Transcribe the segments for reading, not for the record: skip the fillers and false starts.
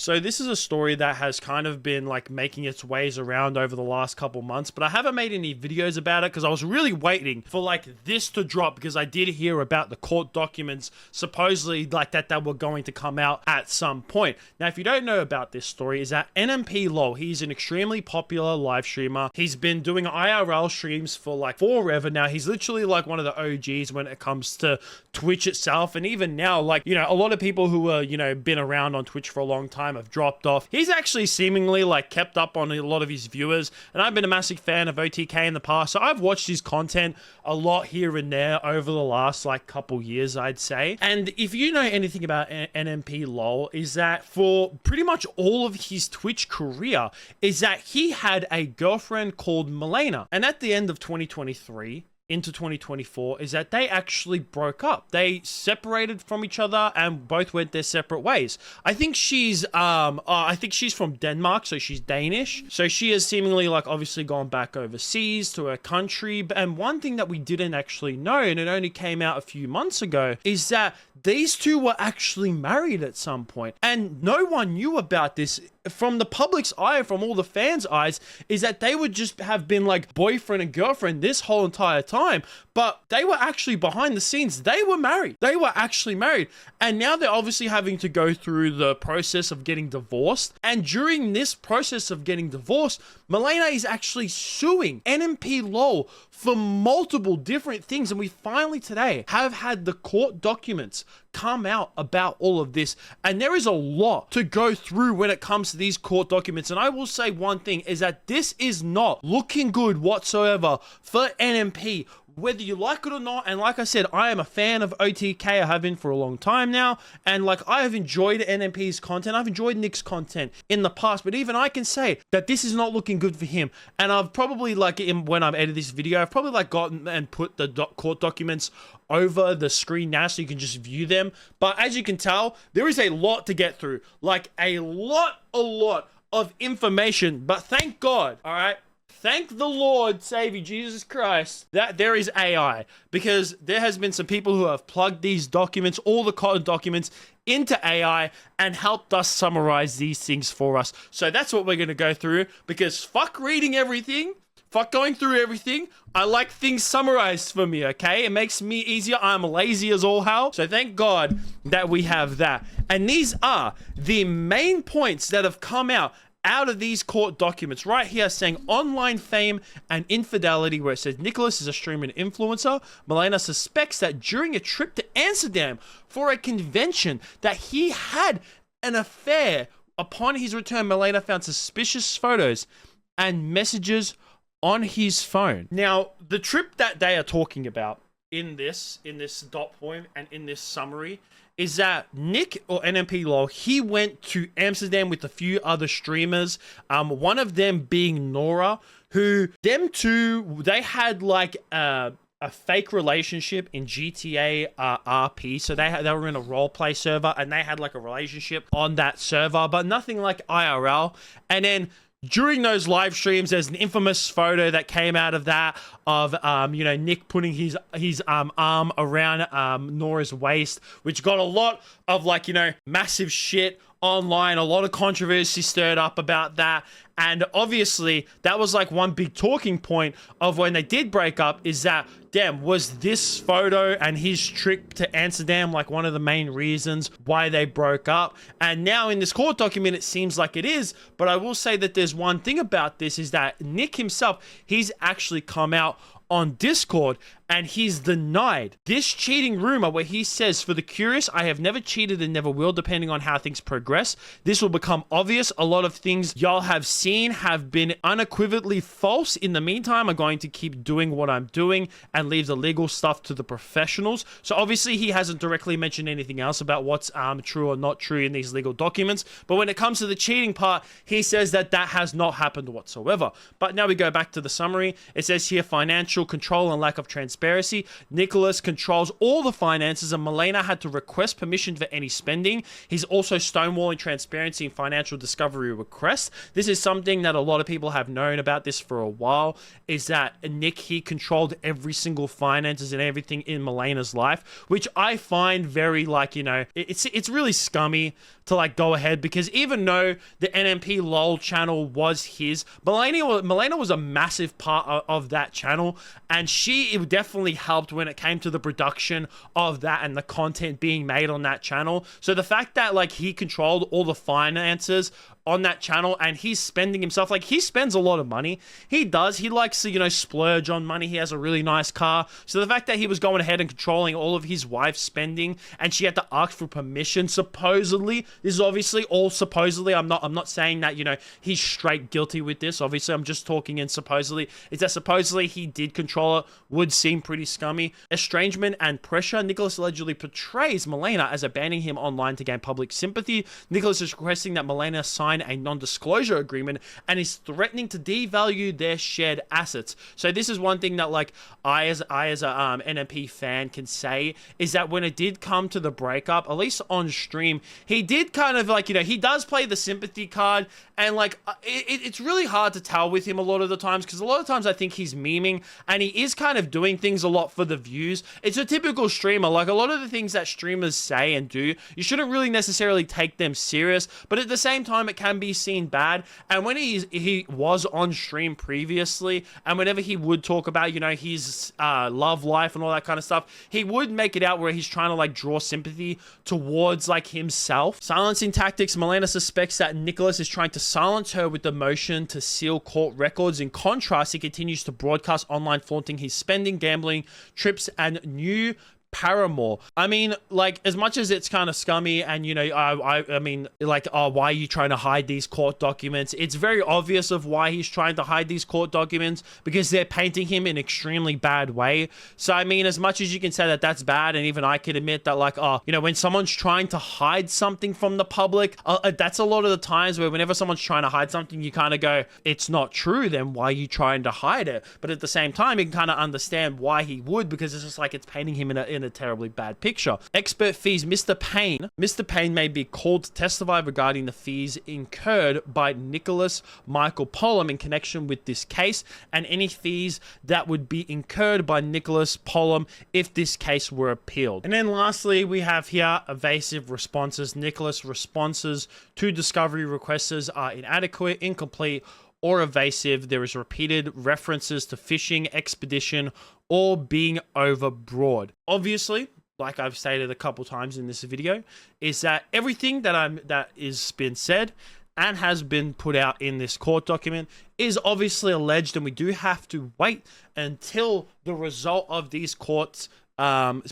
So this is a story that has kind of been like making its ways around over the last couple months, but I haven't made any videos about it because I was really waiting for like this to drop, because I did hear about the court documents supposedly like that were going to come out at some point. Now, if you don't know about this story, is that Nmplol, he's an extremely popular live streamer. He's been doing IRL streams for like forever now. He's literally like one of the OGs when it comes to Twitch itself. And even now, like, you know, a lot of people who are, you know, been around on Twitch for a long time have dropped off. He's actually seemingly like kept up on a lot of his viewers, and I've been a massive fan of OTK in the past, so I've watched his content a lot here and there over the last like couple years, I'd say. And if you know anything about Nmplol, is that for pretty much all of his Twitch career, is that he had a girlfriend called Milena, and at the end of 2023 into 2024 is that they actually broke up. They separated from each other and both went their separate ways. I think she's from Denmark, so she's Danish. So she has seemingly like obviously gone back overseas to her country. And one thing that we didn't actually know, and it only came out a few months ago, is that these two were actually married at some point, and no one knew about this from the public's eye, from all the fans' eyes, is that they would just have been like boyfriend and girlfriend this whole entire time, but they were actually behind the scenes. They were married. They were actually married. And now they're obviously having to go through the process of getting divorced. And during this process of getting divorced, Milena is actually suing Nmplol for multiple different things. And we finally today have had the court documents come out about all of this, and there is a lot to go through when it comes to these court documents. And I will say one thing, is that this is not looking good whatsoever for NMP, whether you like it or not. And like I said, I am a fan of OTK. I have been for a long time now, and like I have enjoyed NMP's content. I've enjoyed Nick's content in the past, but even I can say that this is not looking good for him. And I've probably like, when I've edited this video, I've probably like gotten and put the court documents over the screen now so you can just view them. But as you can tell, there is a lot to get through, like a lot of information. But thank God, all right, thank the Lord Savior Jesus Christ that there is AI, because there has been some people who have plugged these documents, all the court documents, into AI and helped us summarize these things for us. So that's what we're going to go through, because fuck reading everything, fuck going through everything. I like things summarized for me, okay? It makes me easier. I'm lazy as all hell. So thank God that we have that. And these are the main points that have come out of these court documents right here, saying online fame and infidelity, where it says Nicholas is a streamer and influencer. Milena suspects that during a trip to Amsterdam for a convention that he had an affair. Upon his return, Milena found suspicious photos and messages on his phone. Now, the trip that they are talking about in this dot point and in this summary is that Nick, or Nmplol, he went to Amsterdam with a few other streamers, one of them being Nora, who them two, they had like a fake relationship in GTA RP. So they were in a roleplay server, and they had like a relationship on that server, but nothing like IRL. And then during those live streams, there's an infamous photo that came out of that of, you know, Nick putting his arm around Nora's waist, which got a lot of like, you know, massive shit online, a lot of controversy stirred up about that. And obviously that was like one big talking point of when they did break up, is that, damn, was this photo and his trip to Amsterdam like one of the main reasons why they broke up? And now in this court document, it seems like it is. But I will say that there's one thing about this, is that Nick himself, he's actually come out on Discord and he's denied this cheating rumor, where he says, "For the curious, I have never cheated and never will, depending on how things progress. This will become obvious. A lot of things y'all have seen have been unequivocally false. In the meantime, I'm going to keep doing what I'm doing and leave the legal stuff to the professionals." So obviously he hasn't directly mentioned anything else about what's true or not true in these legal documents. But when it comes to the cheating part, he says that that has not happened whatsoever. But now we go back to the summary. It says here, financial control and lack of transparency transparency. Nicholas controls all the finances, and Milena had to request permission for any spending. He's also stonewalling transparency and financial discovery requests. This is something that a lot of people have known about this for a while, is that Nick, he controlled every single finances and everything in Milena's life, which I find very, like, you know, it's really scummy to like go ahead, because even though the Nmplol channel was his, Milena was a massive part of that channel, and she definitely helped when it came to the production of that and the content being made on that channel. So the fact that like he controlled all the finances on that channel and he's spending himself, like he spends a lot of money. He likes to, you know, splurge on money. He has a really nice car. So the fact that he was going ahead and controlling all of his wife's spending, and she had to ask for permission, supposedly, this is obviously all supposedly, I'm not saying that, you know, he's straight guilty with this. Obviously, I'm just talking in supposedly. Is that supposedly he did control it, would seem pretty scummy. Estrangement and pressure. Nicholas allegedly portrays Milena as abandoning him online to gain public sympathy. Nicholas is requesting that Milena sign a non-disclosure agreement and is threatening to devalue their shared assets. So this is one thing that like I as a NMP fan can say, is that when it did come to the breakup, at least on stream, he did kind of like, you know, he does play the sympathy card, and like it's really hard to tell with him a lot of the times, because a lot of times I think he's memeing and he is kind of doing things a lot for the views. It's a typical streamer. Like a lot of the things that streamers say and do, you shouldn't really necessarily take them serious, but at the same time it can be seen bad. And when he was on stream previously, and whenever he would talk about, you know, his love life and all that kind of stuff, he would make it out where he's trying to like draw sympathy towards like himself. Silencing tactics. Milena suspects that Nicholas is trying to silence her with the motion to seal court records. In contrast, he continues to broadcast online flaunting his spending, gambling, trips, and new paramour. I mean, like, as much as it's kind of scummy, and you know, I mean, like, oh, why are you trying to hide these court documents? It's very obvious of why he's trying to hide these court documents, because they're painting him in an extremely bad way. So I mean, as much as you can say that that's bad, and even I can admit that, like, oh, you know, when someone's trying to hide something from the public, that's a lot of the times where whenever someone's trying to hide something, you kind of go, it's not true, then why are you trying to hide it? But at the same time, you can kind of understand why he would, because it's just like it's painting him in a terribly bad picture. Expert fees. Mr. Payne may be called to testify regarding the fees incurred by Nicholas Michael Pollum in connection with this case, and any fees that would be incurred by Nicholas Pollum if this case were appealed. And then lastly, we have here evasive responses. Nicholas' responses to discovery requests are inadequate, incomplete, or evasive. There is repeated references to fishing expedition or being overbroad. Obviously, like I've stated a couple times in this video, is that everything that is been said and has been put out in this court document is obviously alleged, and we do have to wait until the result of these courts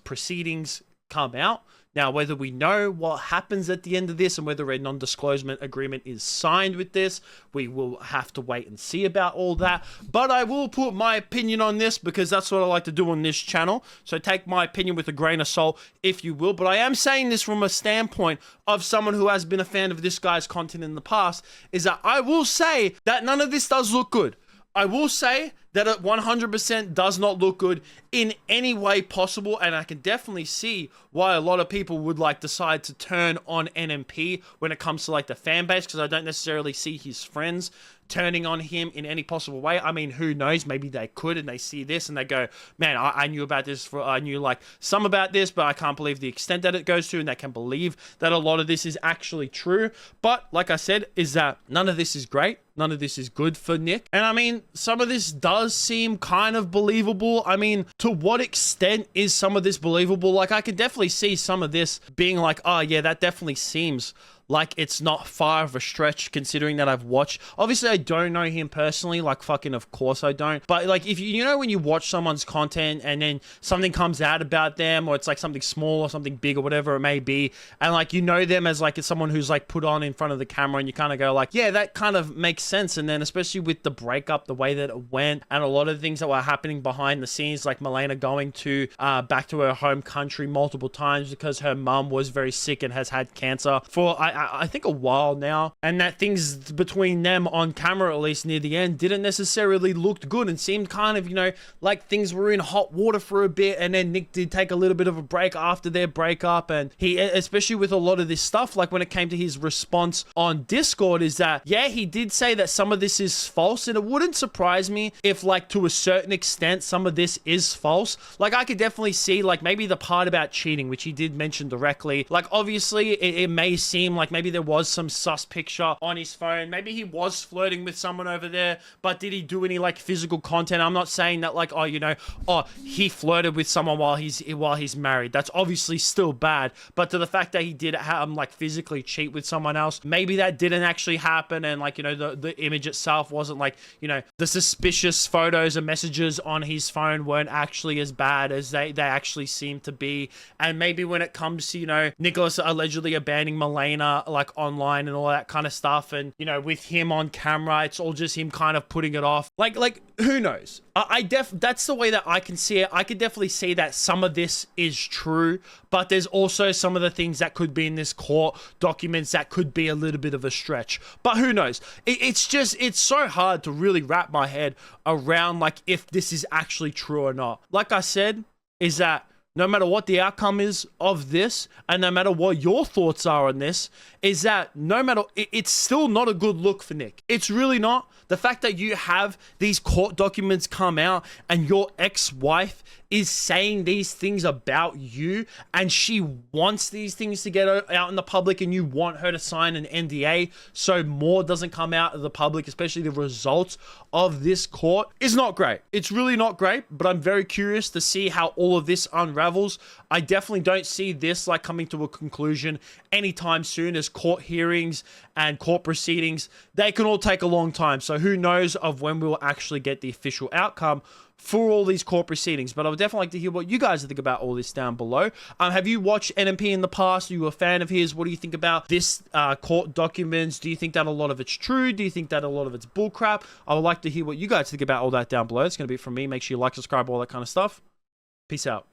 proceedings come out. Now, whether we know what happens at the end of this and whether a non-disclosure agreement is signed with this, we will have to wait and see about all that. But I will put my opinion on this, because that's what I like to do on this channel. So take my opinion with a grain of salt, if you will. But I am saying this from a standpoint of someone who has been a fan of this guy's content in the past, is that I will say that none of this does look good. I will say that it 100% does not look good in any way possible, and I can definitely see why a lot of people would like decide to turn on NMP when it comes to like the fan base, because I don't necessarily see his friends turning on him in any possible way. I mean, who knows? Maybe they could, and they see this and they go, man, I knew about this, I knew like some about this, but I can't believe the extent that it goes to, and they can believe that a lot of this is actually true. But like I said, is that none of this is great. None of this is good for Nick. And I mean, some of this does seem kind of believable. I mean, to what extent is some of this believable? Like, I can definitely see some of this being like, oh yeah, that definitely seems like it's not far of a stretch, considering that I've watched. Obviously, I don't know him personally, like fucking of course I don't. But like, if you know, when you watch someone's content and then something comes out about them, or it's like something small or something big or whatever it may be, and like you know them as like someone who's like put on in front of the camera, and you kind of go like, yeah, that kind of makes sense. And then especially with the breakup, the way that it went, and a lot of things that were happening behind the scenes, like Milena going to back to her home country multiple times because her mum was very sick and has had cancer for I think a while now, and that things between them on camera, at least near the end, didn't necessarily look good and seemed kind of, you know, like things were in hot water for a bit. And then Nick did take a little bit of a break after their breakup, and he, especially with a lot of this stuff, like when it came to his response on Discord, is that, yeah, he did say that some of this is false, and it wouldn't surprise me if, like, to a certain extent, some of this is false. Like, I could definitely see, like, maybe the part about cheating, which he did mention directly. Like, obviously, it may seem like maybe there was some sus picture on his phone. Maybe he was flirting with someone over there, but did he do any, like, physical content? I'm not saying that, like, oh, you know, oh, he flirted with someone while he's married. That's obviously still bad, but to the fact that he did like physically cheat with someone else, maybe that didn't actually happen, and, like, you know, the image itself wasn't, like, you know, the suspicious photos and messages on his phone weren't actually as bad as they actually seem to be. And maybe when it comes to, you know, Nicholas allegedly abandoning Milena, like, online and all that kind of stuff, and, you know, with him on camera, it's all just him kind of putting it off. Like who knows? That's the way that I can see it. I could definitely see that some of this is true, but there's also some of the things that could be in this court documents that could be a little bit of a stretch. But who knows? It's so hard to really wrap my head around, like, if this is actually true or not. Like I said, is that no matter what the outcome is of this, and no matter what your thoughts are on this, is that no matter, it's still not a good look for Nick. It's really not. The fact that you have these court documents come out and your ex-wife is saying these things about you, and she wants these things to get out in the public, and you want her to sign an NDA so more doesn't come out of the public, especially the results of this court, is not great. It's really not great, but I'm very curious to see how all of this unravels. I definitely don't see this, like, coming to a conclusion anytime soon, as court hearings and court proceedings, they can all take a long time. So who knows of when we will actually get the official outcome for all these court proceedings. But I would definitely like to hear what you guys think about all this down below. Have you watched NMP in the past? Are you a fan of his? What do you think about this court documents? Do you think that a lot of it's true? Do you think that a lot of it's bullcrap? I would like to hear what you guys think about all that down below. It's going to be it from me. Make sure you like, subscribe, all that kind of stuff. Peace out.